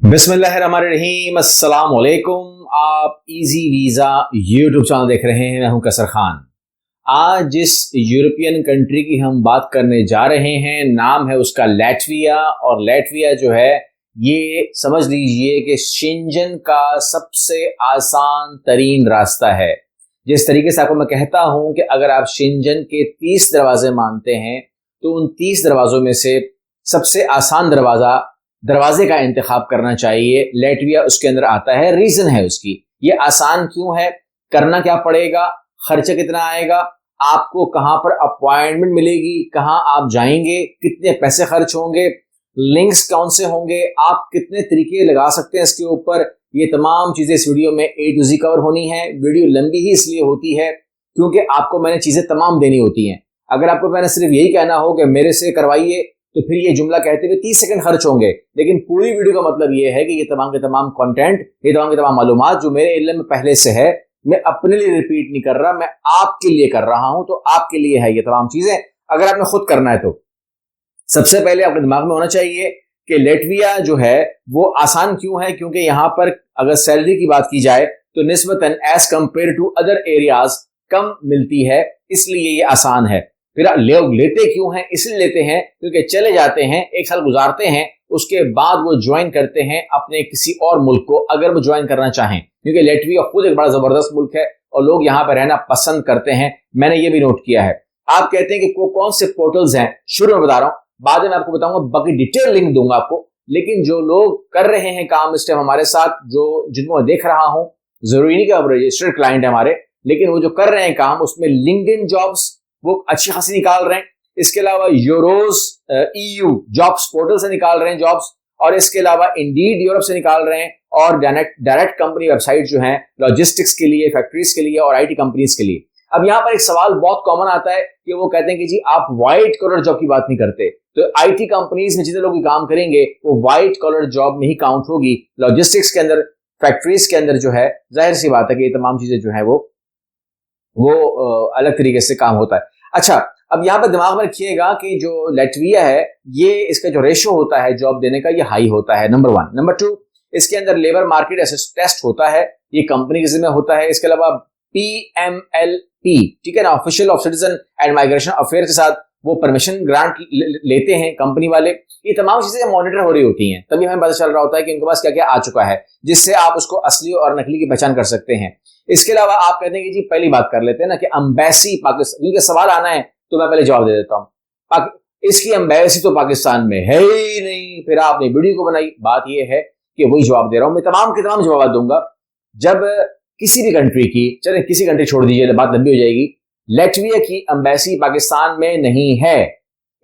बिस्मिल्लाहिर्रहमानिर्रहीम, अस्सलाम वालेकुम। आप इजी वीज़ा यूट्यूब चैनल देख रहे हैं। मैं हूं कसर खान। आज जिस यूरोपियन कंट्री की हम बात करने जा रहे हैं नाम है उसका लैटविया। और लैटविया जो है ये समझ लीजिए कि शेंजन का सबसे आसान तरीन रास्ता है। जिस तरीके से आपको मैं कहता हूं कि अगर आप शेंजन के 30 दरवाजे मानते हैं तो उन 30 दरवाजों में से सबसे आसान दरवाजे का इंतखाब करना चाहिए। लैटविया उसके अंदर आता है। रीजन है उसकी, ये आसान क्यों है, करना क्या पड़ेगा, खर्चा कितना आएगा, आपको कहां पर अपॉइंटमेंट मिलेगी, कहां आप जाएंगे, कितने पैसे खर्च होंगे, लिंक्स कौन से होंगे, आप कितने तरीके लगा सकते हैं इसके ऊपर, ये तमाम चीजें इस वीडियो में A to Z कवर होनी है। वीडियो लंबी ही इसलिए होती है क्योंकि आपको मैंने चीजें तमाम देनी होती हैं। अगर आपको मैंने सिर्फ यही कहना हो कि मेरे से करवाइए तो फिर ये जुमला कहते हुए 30 सेकंड खर्च होंगे, लेकिन पूरी वीडियो का मतलब ये है कि ये तमाम के तमाम कंटेंट, ये तमाम के तमाम मालूमात जो मेरे इल्म में पहले से है, मैं अपने लिए रिपीट नहीं कर रहा, मैं आपके लिए कर रहा हूं। तो आपके लिए है ये तमाम चीजें, अगर आपने खुद करना है तो सबसे पहले आपके दिमाग में होना चाहिए कि लैटविया जो है वो आसान क्यों है। क्योंकि यहां पर अगर सैलरी की बात की जाए तो निस्बतन as compare to other areas कम मिलती है, इसलिए ये आसान है। फिर लोग लेते क्यों हैं, इसलिए लेते हैं क्योंकि चले जाते हैं, एक साल गुजारते हैं, उसके बाद वो ज्वाइन करते हैं अपने किसी और मुल्क को, अगर वो ज्वाइन करना चाहें। क्योंकि लैटविया खुद एक बड़ा जबरदस्त मुल्क है और लोग यहाँ पर रहना पसंद करते हैं, मैंने ये भी नोट किया है। आप कहते हैं कि कौन से पोर्टल्स हैं, शुरू में बता रहा हूं, बाद में आपको बताऊंगा, बाकी डिटेल लिंक दूंगा आपको। लेकिन जो लोग कर रहे हैं काम इस टाइम हमारे साथ, जो जिनको मैं देख रहा हूं, जरूरी नहीं कि अब रजिस्टर्ड क्लाइंट है हमारे, लेकिन वो जो कर रहे हैं काम उसमें लिंक्डइन जॉब्स वो अच्छी खासी निकाल रहे हैं। इसके अलावा यूरोज EU जॉब्स पोर्टल से निकाल रहे हैं जॉब्स, और इसके अलावा इंडीड यूरोप से निकाल रहे हैं, और डायरेक्ट कंपनी वेबसाइट जो है लॉजिस्टिक्स के लिए, फैक्ट्रीज के लिए और IT कंपनीज के लिए। अब यहाँ पर एक सवाल बहुत कॉमन आता है कि वो कहते हैं कि जी आप व्हाइट कॉलर जॉब की बात नहीं करते। तो IT कंपनीज में जितने लोग काम करेंगे वो व्हाइट कॉलर जॉब नहीं काउंट होगी। लॉजिस्टिक्स के अंदर, फैक्ट्रीज के अंदर जो है, जाहिर सी बात है कि ये तमाम चीजें जो है वो अलग तरीके से काम होता है। अच्छा, अब यहाँ पर दिमाग में रखिएगा कि जो लैटविया है ये इसका जो रेशो होता है जॉब देने का ये हाई होता है, नंबर 1। नंबर 2, इसके अंदर लेबर मार्केट टेस्ट होता है, ये कंपनी के जिम्मे होता है। इसके अलावा PMLP, ठीक है ना, official of citizen and migration affair के साथ वो परमिशन ग्रांट लेते हैं कंपनी वाले। ये तमाम चीजें मॉनिटर हो रही होती हैं, तभी हमें पता चल रहा होता है कि उनके पास क्या क्या आ चुका है, जिससे आप उसको असली और नकली की पहचान कर सकते हैं। इसके अलावा आप कहते हैं कि जी पहली बात कर लेते हैं ना कि एम्बेसी पाकिस्तान, ये सवाल आना है तो मैं पहले जवाब दे देता हूं। इसकी एम्बेसी तो पाकिस्तान में है ही नहीं, फिर आपने वीडियो को बनाई। बात यह है कि वही जवाब दे रहा हूं, मैं तमाम के तमाम जवाब दूंगा। जब किसी भी कंट्री की, चले किसी कंट्री छोड़ दीजिए, बात लंबी हो जाएगी, लैटविया की एम्बेसी पाकिस्तान में नहीं है।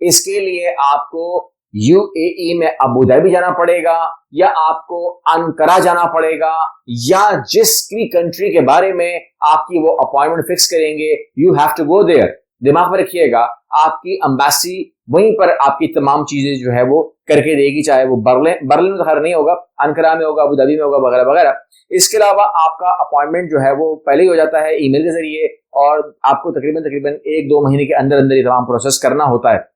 इसके लिए आपको UAE में अबू धाबी जाना पड़ेगा, या आपको अनकरा जाना पड़ेगा, या जिस भी कंट्री के बारे में आपकी वो अपॉइंटमेंट फिक्स करेंगे, you have to go there. दिमाग में रखिएगा, आपकी एम्बेसी वहीं पर आपकी तमाम चीजें जो है वो करके देगी, चाहे वो बर्लिन में खैर नहीं होगा, अनकरा में होगा, अबू धाबी में होगा, वगैरह वगैरह। इसके अलावा आपका अपॉइंटमेंट जो है वो पहले ही हो जाता है ईमेल के जरिए, और आपको तकरीबन 1-2 महीने के अंदर अंदर ये तमाम प्रोसेस करना होता है।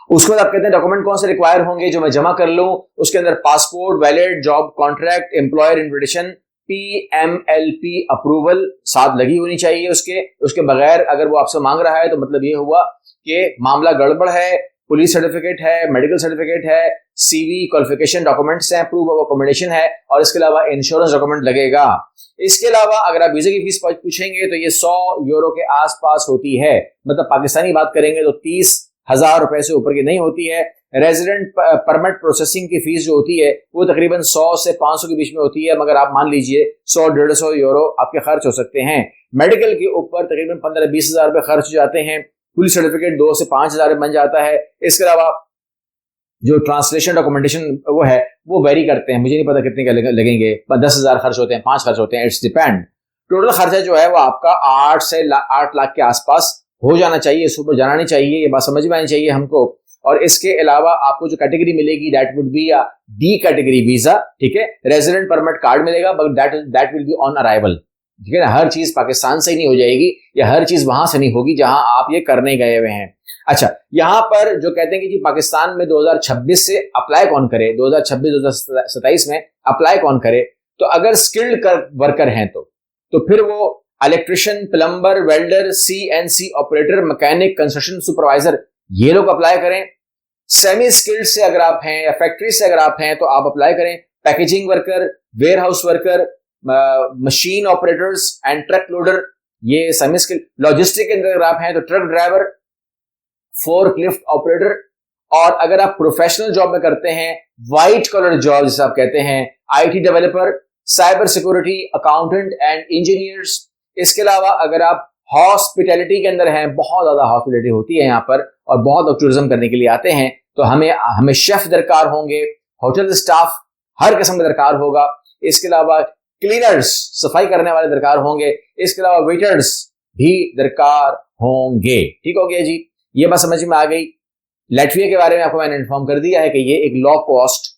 उसके बाद आप कहते हैं डॉक्यूमेंट कौन से रिक्वायर होंगे जो मैं जमा कर लूं। उसके अंदर passport, valid job contract, employer invitation, PMLP approval साथ लगी होनी चाहिए। उसके बगैर अगर वो आपसे मांग रहा है तो मतलब ये हुआ कि मामला गड़बड़ है। पुलिस सर्टिफिकेट है, मेडिकल सर्टिफिकेट है, CV क्वालिफिकेशन डॉक्यूमेंट्स हैं, प्रूफ ऑफ अकोमोडेशन है, और इसके अलावा इंश्योरेंस डॉक्यूमेंट लगेगा। इसके अलावा अगर आप वीजा की फीस पूछेंगे तो ये 100 यूरो के आसपास होती है, मतलब पाकिस्तानी बात करेंगे तो 30,000 रुपए से ऊपर की नहीं होती है। रेजिडेंट परमिट प्रोसेसिंग की फीस जो होती है वो तकरीबन 100 से 500 के बीच में होती है, मगर आप मान लीजिए 100-150 यूरो आपके खर्च हो सकते हैं। मेडिकल के ऊपर तकरीबन 15-20 हजार रुपए खर्च हो जाते हैं। पुलिस सर्टिफिकेट 2 से 5 हजार बन जाता है। इसके अलावा जो ट्रांसलेशन डॉक्यूमेंटेशन वो है वो वेरी करते हैं, मुझे नहीं पता कितने का लगेंगे, 10,000 खर्च होते हैं, 5 खर्च होते हैं, इट्स डिपेंड। टोटल खर्चा जो है वो आपका 8 लाख के आसपास हो जाना चाहिए, इसके ऊपर जाना नहीं चाहिए, ये बात समझ में आनी चाहिए हमको। और इसके अलावा आपको जो कैटेगरी मिलेगी that would be D category visa, ठीक है। रेजिडेंट परमिट कार्ड मिलेगा, but that will be on arrival. ठीक है ना, हर चीज पाकिस्तान से ही नहीं हो जाएगी या हर चीज वहां से नहीं होगी जहां आप ये करने गए हुए हैं। अच्छा, यहां पर जो कहते हैं कि जी पाकिस्तान में 2026 से अप्लाई कौन करे, 2026-2027 में अप्लाई कौन करे, तो अगर स्किल्ड वर्कर हैं तो फिर वो electrician, plumber, welder, CNC operator, mechanic, construction supervisor, ये लोग अप्लाई करें। सेमी स्किल्ड से अगर आप हैं या फैक्ट्री से अगर आप हैं तो आप अप्लाई करें। Packaging worker, warehouse worker, machine operators and truck loader, ये सेमी स्किल्ड। लॉजिस्टिक के अंदर अगर आप हैं तो ट्रक ड्राइवर, फोर्कलिफ्ट ऑपरेटर। और अगर आप प्रोफेशनल जॉब में करते हैं, व्हाइट कॉलर जॉब जिसे आप कहते हैं, IT developer, cyber security, accountant and engineers. इसके अलावा अगर आप हॉस्पिटैलिटी के अंदर हैं, बहुत ज्यादा हॉस्पिटैलिटी होती है यहाँ पर और बहुत लोग टूरिज्म करने के लिए आते हैं, तो हमें शेफ दरकार होंगे, होटल स्टाफ हर किस्म का दरकार होगा। इसके अलावा क्लीनर्स, सफाई करने वाले दरकार होंगे। इसके अलावा वेटर्स भी दरकार होंगे। ठीक हो गया जी, ये बात समझ में आ गई। लैटविया के बारे में आपको मैंने इन्फॉर्म कर दिया है कि ये एक low cost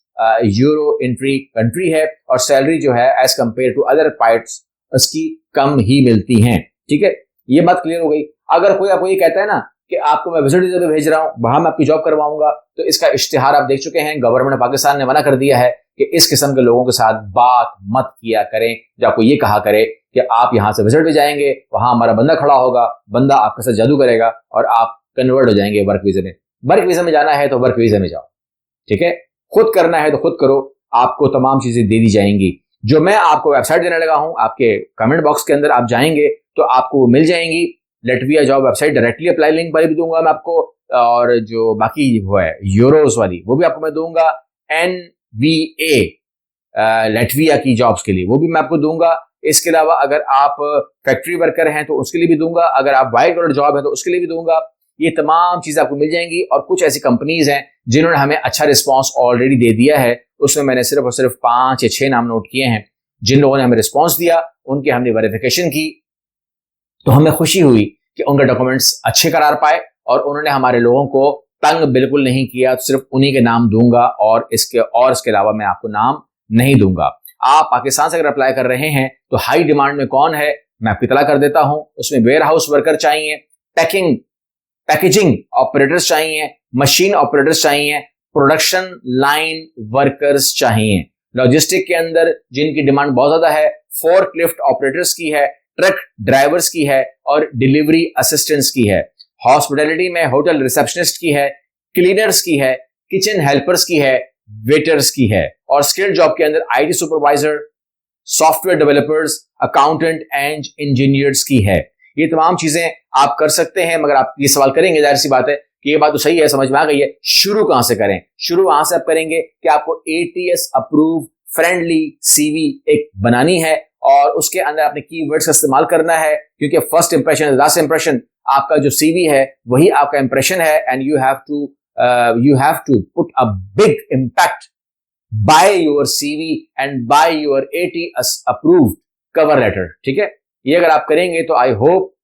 euro entry country है और सैलरी जो है as compare to other parts उसकी कम ही मिलती हैं। ठीक है, ये बात क्लियर हो गई। अगर कोई आपको ये कहता है ना कि आपको मैं विजिट वीजा पे भेज रहा हूं, वहां मैं आपकी जॉब करवाऊंगा, तो इसका इश्तिहार आप देख चुके हैं। गवर्नमेंट ऑफ पाकिस्तान ने मना कर दिया है कि इस किस्म के लोगों के साथ बात मत किया करें जो आपको ये कहा करे कि आप यहां से विजिट पे जाएंगे, वहां हमारा बंदा खड़ा होगा, बंदा आपके साथ जादू करेगा और आप कन्वर्ट हो जाएंगे वर्क वीजा में। वर्क वीजा में जाना है तो वर्क वीजा में जाओ, ठीक है। खुद करना है तो खुद करो, आपको तमाम चीजें दे दी जाएंगी। जो मैं आपको वेबसाइट देने लगा हूं, आपके कमेंट बॉक्स के अंदर आप जाएंगे तो आपको मिल जाएंगी। Latvia job website directly apply link पर भी दूंगा मैं आपको, और जो बाकी वो है यूरोस वाली वो भी आपको मैं दूंगा। NVA लैटविया की जॉब्स के लिए वो भी मैं आपको दूंगा। इसके अलावा अगर आप फैक्ट्री वर्कर हैं तो उसके लिए भी दूंगा, अगर आप वाइट कॉलर जॉब है तो उसके लिए भी दूंगा। ये तमाम चीजें आपको मिल जाएंगी। और कुछ ऐसी कंपनीज हैं जिन्होंने हमें अच्छा रिस्पांस ऑलरेडी दे दिया है, उसमें मैंने सिर्फ और सिर्फ 5 या 6 नाम नोट किए हैं। जिन लोगों ने हमें रिस्पांस दिया उनके हमने वेरिफिकेशन की, तो हमें खुशी हुई कि उनके डॉक्यूमेंट्स अच्छे करार पाए और उन्होंने हमारे लोगों को तंग बिल्कुल नहीं किया। तो सिर्फ उन्हीं के नाम दूंगा और इसके अलावा मैं आपको नाम नहीं दूंगा। आप पाकिस्तान से अगर अप्लाई कर रहे हैं तो हाई डिमांड में कौन है मैं आपको इतला कर देता हूं। उसमें वेयर हाउस वर्कर चाहिए, पैकेजिंग ऑपरेटर्स चाहिए, मशीन ऑपरेटर्स चाहिए, प्रोडक्शन लाइन वर्कर्स चाहिए। लॉजिस्टिक के अंदर जिनकी डिमांड बहुत ज्यादा है, फोर्कलिफ्ट ऑपरेटर्स की है, ट्रक ड्राइवर्स की है और डिलीवरी असिस्टेंट्स की है। हॉस्पिटैलिटी में होटल रिसेप्शनिस्ट की है, क्लीनर्स की है, किचन हेल्पर्स की है, वेटर्स की है। और स्किल्ड जॉब के अंदर IT supervisor, software developers, accountant and engineers की है। ये तमाम चीजें आप कर सकते हैं, मगर आप ये सवाल करेंगे, जाहिर सी बात है कि ये बात तो सही है, समझ में आ गई है, शुरू कहां से करें। शुरू वहां से आप करेंगे कि आपको ATS अप्रूव फ्रेंडली CV एक बनानी है और उसके अंदर आपने कीवर्ड्स का इस्तेमाल करना है, क्योंकि फर्स्ट इंप्रेशन लास्ट इंप्रेशन, आपका जो CV है वही आपका इंप्रेशन है। And you have to put a big impact by your CV and by your ATS approved cover letter. ठीक है, ये अगर आप करेंगे तो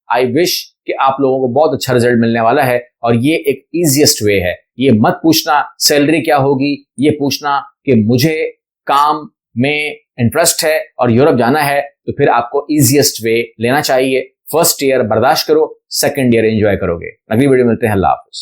आई विश कि आप लोगों को बहुत अच्छा रिजल्ट मिलने वाला है। और ये एक इजीएस्ट वे है। ये मत पूछना सैलरी क्या होगी, ये पूछना कि मुझे काम में इंटरेस्ट है और यूरोप जाना है, तो फिर आपको इजीएस्ट वे लेना चाहिए। फर्स्ट ईयर बर्दाश्त करो, सेकंड ईयर एंजॉय करोगे। अगली वीडियो मिलते हैं, अल्लाह हाफिज।